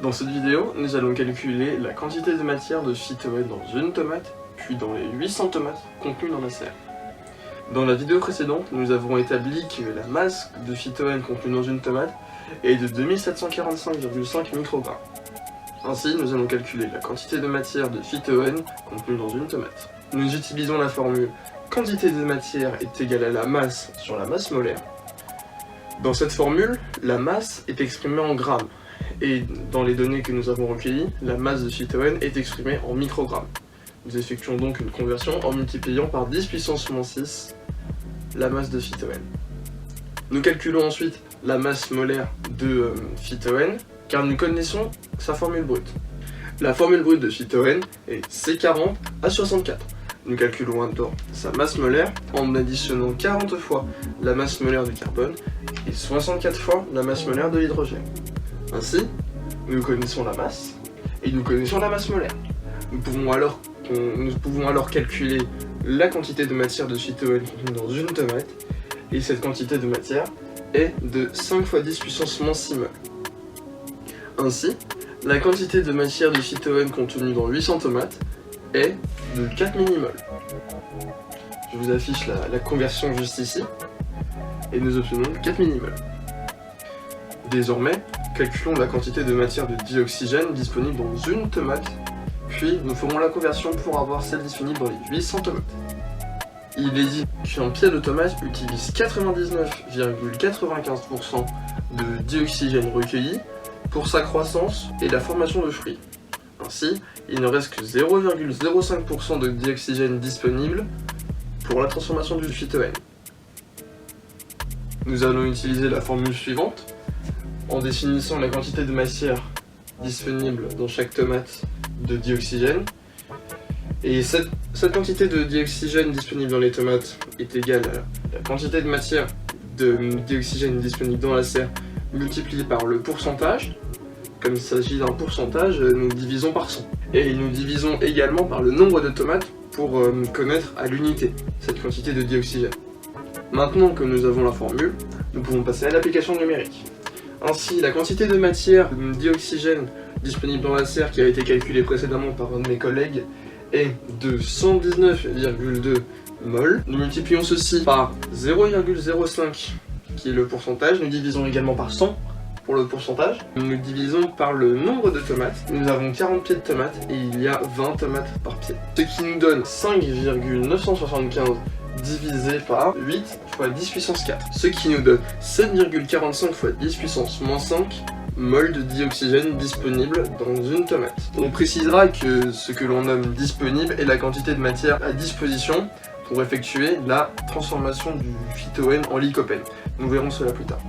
Dans cette vidéo, nous allons calculer la quantité de matière de phytoène dans une tomate, puis dans les 800 tomates contenues dans la serre. Dans la vidéo précédente, nous avons établi que la masse de phytoène contenue dans une tomate est de 2745,5 microgrammes. Ainsi, nous allons calculer la quantité de matière de phytoène contenue dans une tomate. Nous utilisons la formule quantité de matière est égale à la masse sur la masse molaire. Dans cette formule, la masse est exprimée en grammes, et dans les données que nous avons recueillies, la masse de phytoène est exprimée en microgrammes. Nous effectuons donc une conversion en multipliant par 10 puissance moins 6 la masse de phytoène. Nous calculons ensuite la masse molaire de phytoène, car nous connaissons sa formule brute. La formule brute de phytoène est C40H64. Nous calculons alors sa masse molaire en additionnant 40 fois la masse molaire du carbone et 64 fois la masse molaire de l'hydrogène. Ainsi, nous connaissons la masse et nous connaissons la masse molaire. Nous pouvons alors calculer la quantité de matière de phytoène contenue dans une tomate, et cette quantité de matière est de 5 fois 10 puissance moins 6 mol. Ainsi, la quantité de matière de phytoène contenue dans 800 tomates est de 4 millimoles. Je vous affiche la conversion juste ici, et nous obtenons 4 millimoles. Désormais, calculons la quantité de matière de dioxygène disponible dans une tomate, puis nous ferons la conversion pour avoir celle disponible dans les 800 tomates. Il est dit qu'un pied de tomate utilise 99,95% de dioxygène recueilli pour sa croissance et la formation de fruits. Ainsi, il ne reste que 0,05% de dioxygène disponible pour la transformation du phytoène. Nous allons utiliser la formule suivante en définissant la quantité de matière disponible dans chaque tomate de dioxygène. Et cette quantité de dioxygène disponible dans les tomates est égale à la quantité de matière de dioxygène disponible dans la serre multipliée par le pourcentage. Comme il s'agit d'un pourcentage, nous divisons par 100. Et nous divisons également par le nombre de tomates pour connaître à l'unité cette quantité de dioxygène. Maintenant que nous avons la formule, nous pouvons passer à l'application numérique. Ainsi, la quantité de matière de dioxygène disponible dans la serre qui a été calculée précédemment par un de mes collègues est de 119,2 mol. Nous multiplions ceci par 0,05 qui est le pourcentage. Nous divisons également par 100 pour le pourcentage. Nous divisons par le nombre de tomates. Nous avons 40 pieds de tomates et il y a 20 tomates par pied. Ce qui nous donne 5,975 divisé par 8 fois 10 puissance 4. Ce qui nous donne 7,45 fois 10 puissance moins 5 mol de dioxygène disponible dans une tomate. On précisera que ce que l'on nomme disponible est la quantité de matière à disposition pour effectuer la transformation du phytoène en lycopène. Nous verrons cela plus tard.